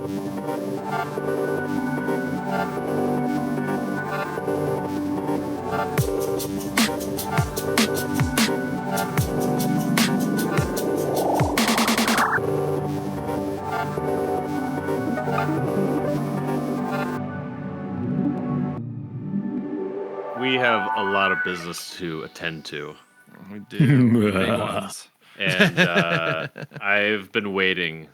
We have a lot of business to attend to. We do. Big ones. And I've been waiting.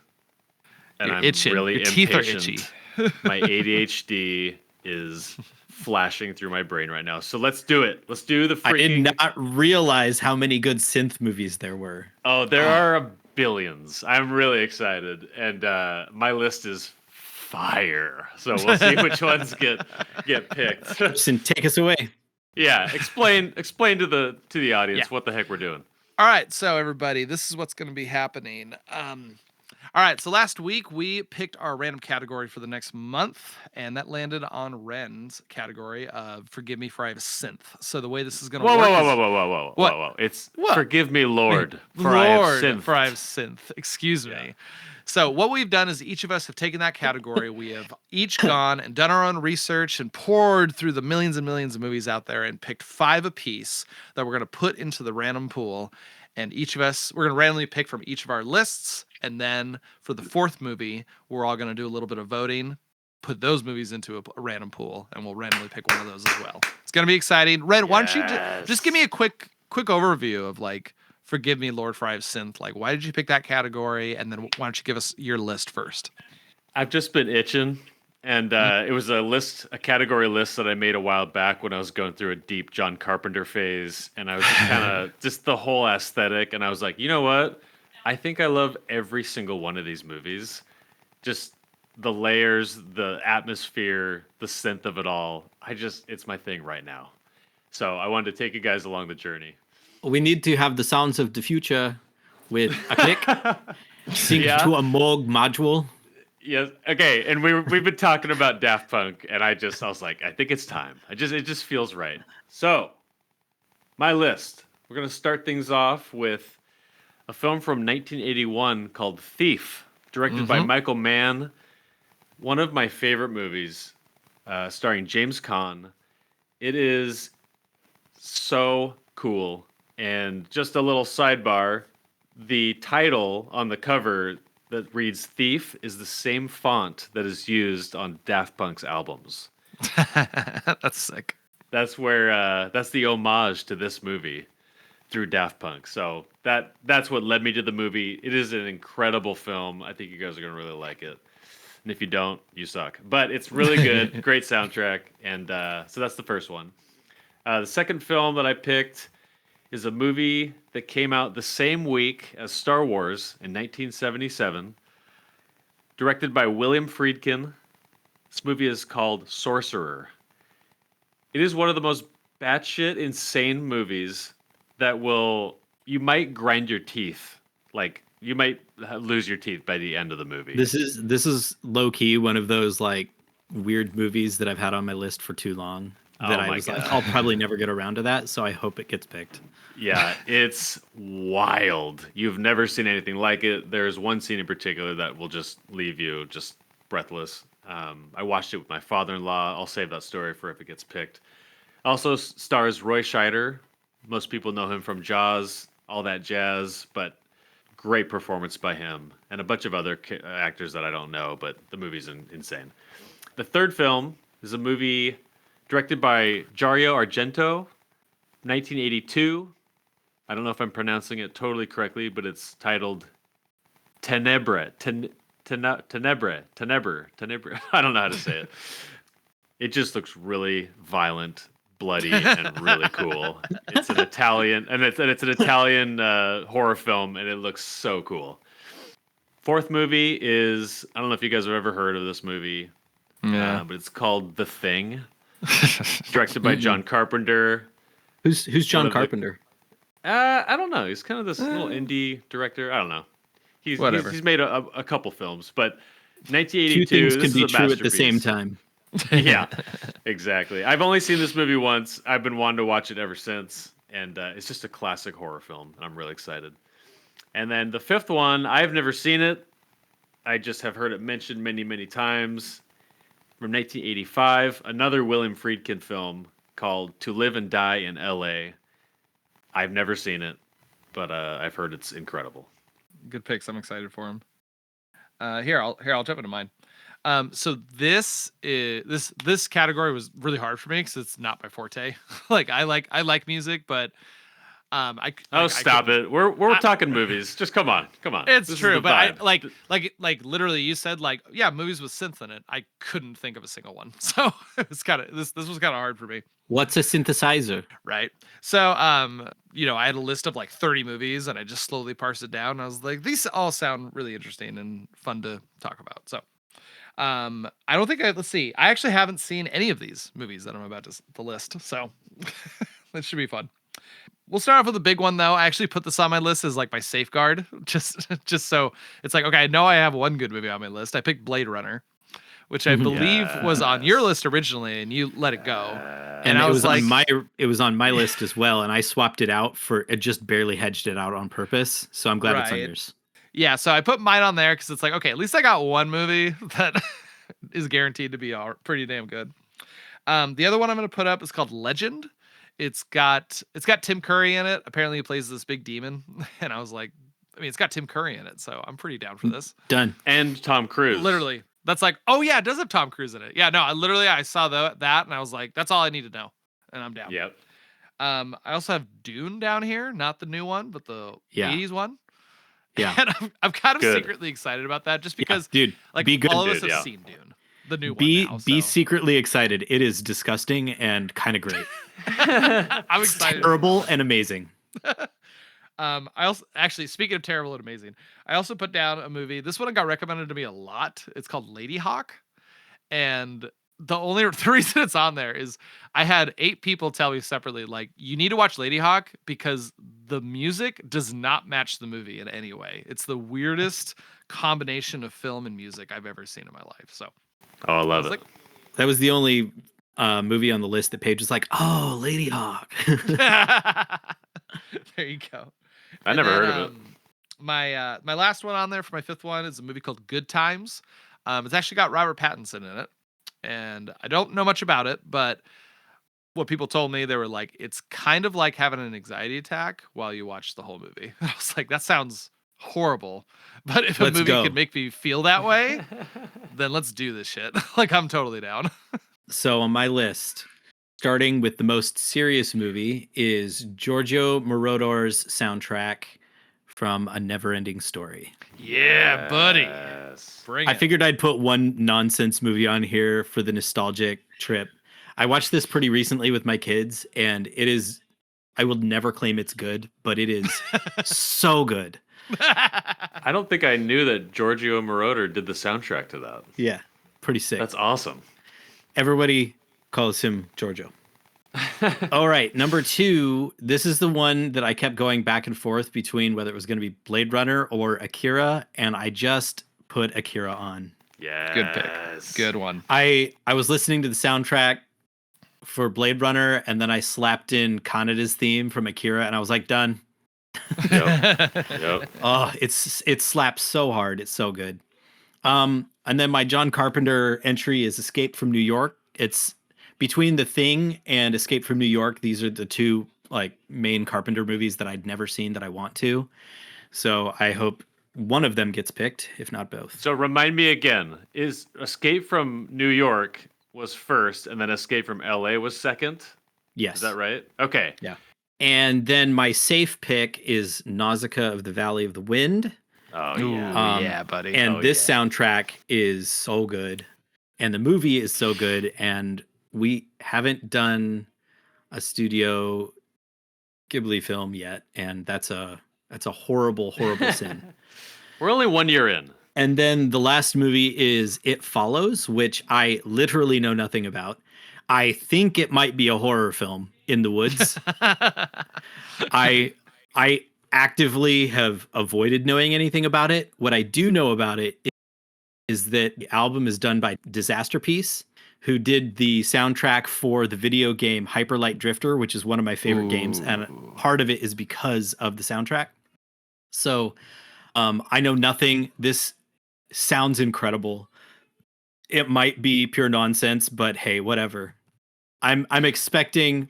And You're I'm itching. really Your teeth are impatient. itchy. My ADHD is flashing through my brain right now. So let's do it. Let's do the freaking... I did not realize how many good synth movies there were. Oh, there are billions. I'm really excited. And my list is fire. So we'll see which ones get picked. Listen, take us away. Yeah, explain to the audience what the heck we're doing. All right, so everybody, this is what's going to be happening. All right, so last week we picked our random category for the next month, and that landed on Renn's category of "Forgive Me for I Have a Synth." So the way this is going to work is... Whoa. It's what? Forgive me, Lord, for I have synth. For I have synth. Excuse me. So what we've done is each of us have taken that category. We have each gone and done our own research and poured through the millions and millions of movies out there and picked 5 apiece that we're going to put into the random pool. And each of us, we're going to randomly pick from each of our lists. And then for the 4th movie, we're all going to do a little bit of voting, put those movies into a random pool, and we'll randomly pick one of those as well. It's going to be exciting. Renn, why don't you just give me a quick overview of, like, Forgive Me, Lord, for I have synth. Like, why did you pick that category? And then why don't you give us your list first? I've just been itching. And it was a category list that I made a while back when I was going through a deep John Carpenter phase. And I was just kind of, just the whole aesthetic. And I was like, you know what? I think I love every single one of these movies. Just the layers, the atmosphere, the synth of it all. It's my thing right now. So I wanted to take you guys along the journey. We need to have the sounds of the future with a click, sync to a Moog module. Yes. Okay. And we've been talking about Daft Punk, and I was like, I think it's time. It just feels right. So, my list. We're gonna start things off with a film from 1981 called Thief, directed by Michael Mann. One of my favorite movies, starring James Caan. It is so cool. And just a little sidebar, the title on the cover that reads Thief is the same font that is used on Daft Punk's albums. That's sick. That's where that's the homage to this movie through Daft Punk. So that's what led me to the movie. It is an incredible film. I think you guys are going to really like it. And if you don't, you suck. But it's really good. Great soundtrack. And so that's the first one. The second film that I picked is a movie that came out the same week as Star Wars in 1977, directed by William Friedkin. This movie is called Sorcerer. It is one of the most batshit insane movies that you might grind your teeth. Like, you might lose your teeth by the end of the movie. This is low-key one of those, like, weird movies that I've had on my list for too long. That I was like, I'll probably never get around to that, so I hope it gets picked. Yeah, it's wild. You've never seen anything like it. There's one scene in particular that will just leave you just breathless. I watched it with my father-in-law. I'll save that story for if it gets picked. Also stars Roy Scheider. Most people know him from Jaws, all that jazz, but great performance by him. And a bunch of other actors that I don't know, but the movie's insane. The third film is a movie directed by Dario Argento, 1982. I don't know if I'm pronouncing it totally correctly, but it's titled Tenebre. Tenebre. I don't know how to say it. It just looks really violent, bloody, and really cool. It's an Italian, it's an Italian horror film, and it looks so cool. Fourth movie is, I don't know if you guys have ever heard of this movie, but it's called The Thing. Directed by John Carpenter. Who's John Carpenter? I don't know. He's kind of this little indie director. I don't know. He's made a couple films, but 1982. Two things can be true at the same time. Yeah, exactly. I've only seen this movie once. I've been wanting to watch it ever since, and it's just a classic horror film, and I'm really excited. And then the fifth one, I've never seen it. I just have heard it mentioned many, many times. From 1985, another William Friedkin film called To Live and Die in L.A. I've never seen it, but I've heard it's incredible. Good picks. I'm excited for him. I'll jump into mine. So this category was really hard for me because it's not my forte. Like I like music, but stop it. We're talking movies. Just come on. It's This is true, the but vibe. like literally you said like, yeah, movies with synth in it. I couldn't think of a single one. So it was kind of this was kind of hard for me. What's a synthesizer? Right. So I had a list of like 30 movies and I just slowly parsed it down. And I was like, these all sound really interesting and fun to talk about. So I don't think let's see. I actually haven't seen any of these movies that I'm about to list. So that should be fun. We'll start off with a big one though. I actually put this on my list as like my safeguard, just so it's like, okay, I know I have one good movie on my list. I picked Blade Runner, which I believe was on your list originally, and you let it go. And I was like, it was on my list as well, and I swapped it out for it, just barely hedged it out on purpose. So I'm glad it's on yours. Yeah, so I put mine on there because it's like, okay, at least I got one movie that is guaranteed to be pretty damn good. The other one I'm going to put up is called Legend. It's got Tim Curry in it. Apparently he plays this big demon. And I was like, it's got Tim Curry in it, so I'm pretty down for this. Done. And Tom Cruise. Literally. That's like, oh yeah, it does have Tom Cruise in it. Yeah, no, I saw that and I was like, that's all I need to know. And I'm down. Yep. I also have Dune down here, not the new one, but the 80s one. Yeah. And I'm kind of secretly excited about that just because dude, like be good, all of us have seen Dune. The new one. Be secretly excited. It is disgusting and kind of great. I'm excited. Terrible and amazing. I also actually, speaking of terrible and amazing, I also put down a movie. This one got recommended to me a lot. It's called Lady Hawk, and the reason it's on there is I had 8 people tell me separately, like, you need to watch Lady Hawk because the music does not match the movie in any way. It's the weirdest combination of film and music I've ever seen in my life. So, I love it. That was the only movie on the list that Paige was like, "Oh, Lady Hawk." There you go. I never heard of it. My last one on there for my 5th one is a movie called Good Times. It's actually got Robert Pattinson in it, and I don't know much about it, but what people told me, they were like, it's kind of like having an anxiety attack while you watch the whole movie. I was like, that sounds horrible, but if a movie could make me feel that way, then let's do this shit. Like, I'm totally down. So on my list, starting with the most serious movie, is Giorgio Moroder's soundtrack from A Never-Ending Story. Yeah, buddy. I figured I'd put one nonsense movie on here for the nostalgic trip. I watched this pretty recently with my kids, and it is, I will never claim it's good, but it is so good. I don't think I knew that Giorgio Moroder did the soundtrack to that. Yeah, pretty sick. That's awesome. Everybody calls him Giorgio. All right, number 2. This is the one that I kept going back and forth between whether it was going to be Blade Runner or Akira, and I just put Akira on. Yeah, good pick. Good one. I was listening to the soundtrack for Blade Runner, and then I slapped in Kaneda's theme from Akira, and I was like, done. Yep. Oh, it slaps so hard. It's so good. And then my John Carpenter entry is Escape from New York. It's between The Thing and Escape from New York. These are the 2 like main Carpenter movies that I'd never seen that I want to. So I hope one of them gets picked, if not both. So remind me again, is Escape from New York was first and then Escape from LA was second? Yes. Is that right? Okay. Yeah. And then my safe pick is Nausicaa of the Valley of the Wind. Oh, yeah. Yeah, buddy. And this soundtrack is so good. And the movie is so good. And we haven't done a Studio Ghibli film yet. And that's a horrible, horrible sin. We're only 1 year in. And then the last movie is It Follows, which I literally know nothing about. I think it might be a horror film in the woods. I actively have avoided knowing anything about it. What I do know about it is that the album is done by Disaster Piece, who did the soundtrack for the video game Hyper Light Drifter, which is one of my favorite games. And part of it is because of the soundtrack. So I know nothing. This sounds incredible. It might be pure nonsense, but hey, whatever. I'm expecting,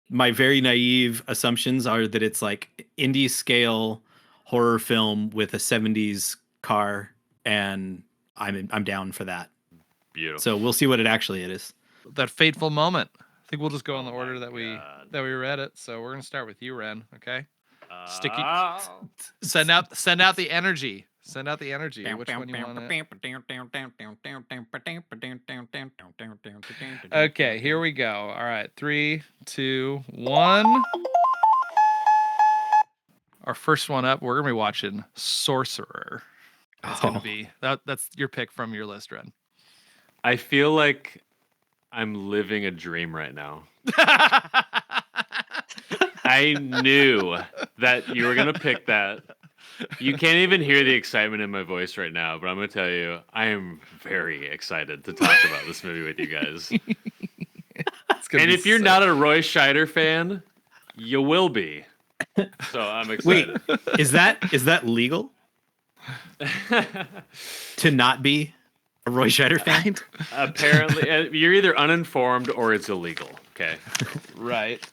my very naive assumptions are that it's like indie scale horror film with a 70s car, and I'm down for that. Beautiful. So we'll see what it actually is. That fateful moment. I think we'll just go in the order that God. we read it. So we're gonna start with you, Renn. Okay. Sticky. Uh, Send out the energy. Send out the energy. Which one you want? Okay, here we go. All right, 3, 2, 1. Our first one up, we're gonna be watching Sorcerer. That's gonna be that's your pick from your list, Renn. I feel like I'm living a dream right now. I knew that you were gonna pick that. You can't even hear the excitement in my voice right now, but I'm gonna tell you, I am very excited to talk about this movie with you guys. And if you're not a Roy Scheider fan, you will be. So I'm excited. Wait, is that legal? To not be a Roy Scheider fan? Apparently, you're either uninformed or it's illegal. Okay. Right.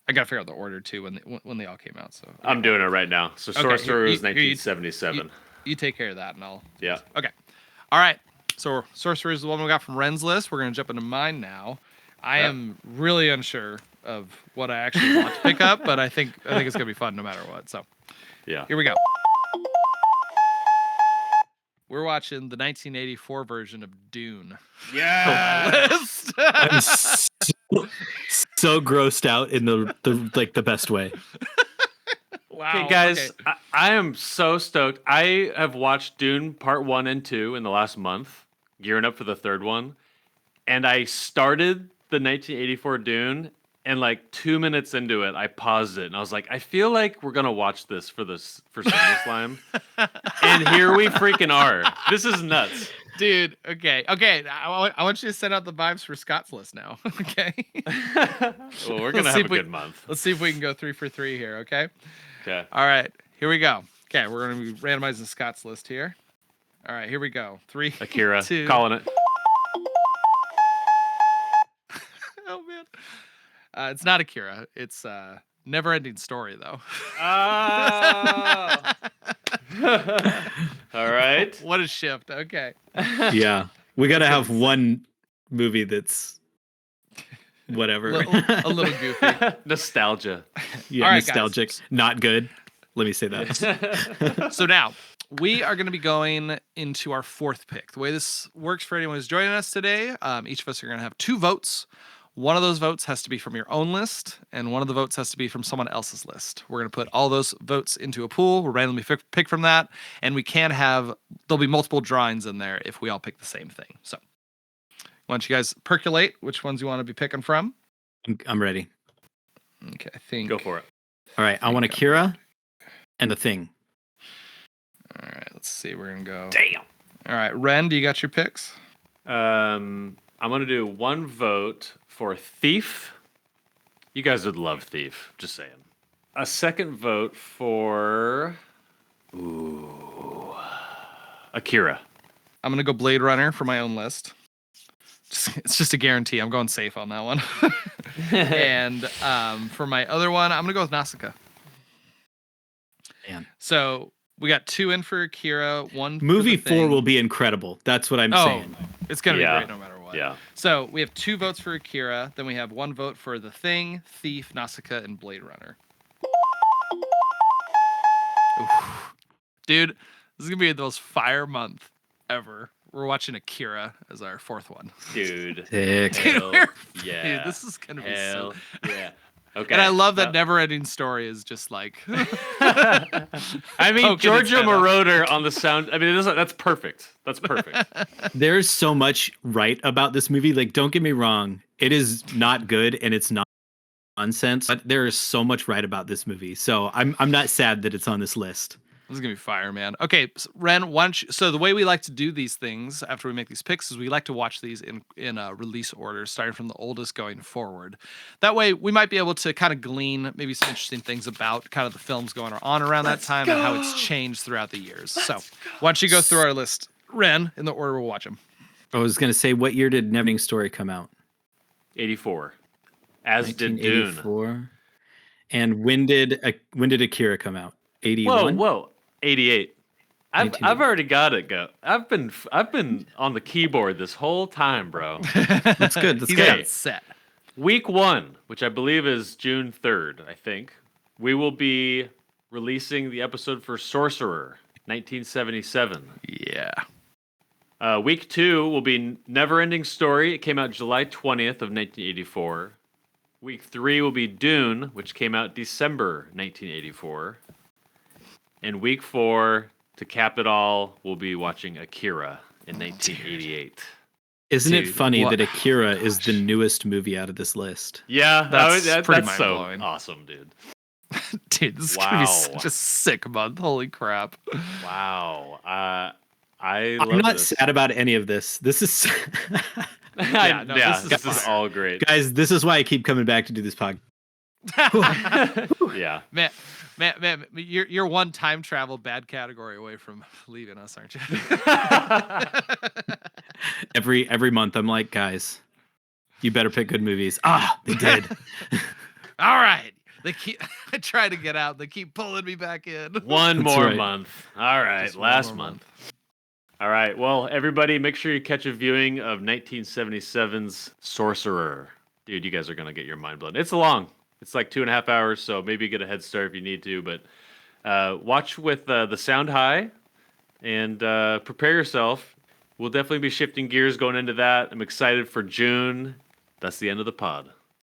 I gotta figure out the order too when they all came out. So I'm doing it right now. So Sorcerer is 1977. You take care of that, and I'll. Yeah. Okay. All right. So Sorcerer is the one we got from Renn's list. We're gonna jump into mine now. I am really unsure of what I actually want to pick up, but I think it's gonna be fun no matter what. So yeah. Here we go. We're watching the 1984 version of Dune. Yeah. I'm so grossed out in the best way. Wow. Okay, guys, okay. I am so stoked. I have watched Dune Part 1 and 2 in the last month, gearing up for the third one. And I started the 1984 Dune, and like 2 minutes into it, I paused it, and I was like, I feel like we're going to watch this for SummerSlam. And here we freaking are. This is nuts. Dude, okay. I want you to send out the vibes for Scott's list now. Okay. Well, we're going to have a good month. Let's see if we can go 3 for 3 here, okay? Okay. All right, here we go. Okay, we're going to be randomizing Scott's list here. All right, here we go. 3, Akira, 2. calling it. Oh, man. It's not Akira. It's Never Ending Story, though. Oh. All right. What a shift. Okay. Yeah. We got to have one movie that's whatever. A little goofy. Nostalgia. Yeah, right, nostalgic. Guys. Not good. Let me say that. So now, we are going to be going into our fourth pick. The way this works for anyone who's joining us today, each of us are going to have 2 votes. One of those votes has to be from your own list, and one of the votes has to be from someone else's list. We're going to put all those votes into a pool. We'll randomly pick from that, and there'll be multiple drawings in there if we all pick the same thing. So, why don't you guys percolate which ones you want to be picking from? I'm ready. Okay, I think. Go for it. All right, I want Akira and The Thing. All right, let's see. We're going to go. Damn. All right, Renn, do you got your picks? I'm going to do 1 vote for Thief. You guys would love Thief, just saying. A 2nd vote for Akira. I'm going to go Blade Runner for my own list. It's just a guarantee. I'm going safe on that one. And for my other one, I'm going to go with Nausicaa. Man. So we got 2 in for Akira, 1 Movie for The Thing. 4 will be incredible. That's what I'm saying. It's going to be great no matter what. Yeah. So we have 2 votes for Akira. Then we have 1 vote for The Thing, Thief, Nausicaa, and Blade Runner. Oof. Dude, this is going to be the most fire month ever. We're watching Akira as our 4th one. Dude. Sick. Yeah. Dude, this is going to be so... Yeah. Okay. And I love that never-ending story is just like... I mean, Giorgio Moroder on the sound... I mean, that's perfect. That's perfect. There's so much right about this movie. Like, don't get me wrong. It is not good, and it's not nonsense. But there is so much right about this movie. So I'm not sad that it's on this list. This is going to be fire, man. Okay, so Renn, so the way we like to do these things after we make these picks is we like to watch these in release order, starting from the oldest going forward. That way, we might be able to kind of glean maybe some interesting things about kind of the films going on around that time and how it's changed throughout the years. So why don't you go through our list, Renn, in the order we'll watch them. I was gonna say, what year did Neverending Story come out? 84. As did Dune. 1984. And when did Akira come out? 81. Whoa. 88. I've already got it. I've been on the keyboard this whole time, bro. That's good. That's He's good. got it set. Week 1, which I believe is June 3rd, I think, we will be releasing the episode for Sorcerer, 1977. Yeah. Week 2 will be Neverending Story. It came out July 20th of 1984. Week 3 will be Dune, which came out December 1984. And week 4, to cap it all, we'll be watching Akira in 1988. Isn't it Dude, funny what- that Akira is the newest movie out of this list? Yeah, That's pretty that's so mind-blowing. awesome, dude. Dude, this is gonna be Wow. such a sick month. Holy crap. Wow. I'm love not this. sad about any of this. This is Yeah, no, yeah, this is this is fire. all great. guys, this is why I keep coming back to do this podcast. Yeah. Man, you're one time travel bad category away from leaving us, aren't you? Every month I'm like, guys, you better pick good movies. Ah, they did. All right. I try to get out. They keep pulling me back in. One That's more right. month. All right, Just one last more month. All right, well, everybody, make sure you catch a viewing of 1977's Sorcerer. Dude, you guys are going to get your mind blown. It's long. It's like 2.5 hours, so maybe get a head start if you need to. But watch with the sound high and prepare yourself. We'll definitely be shifting gears going into that. I'm excited for June. That's the end of the pod.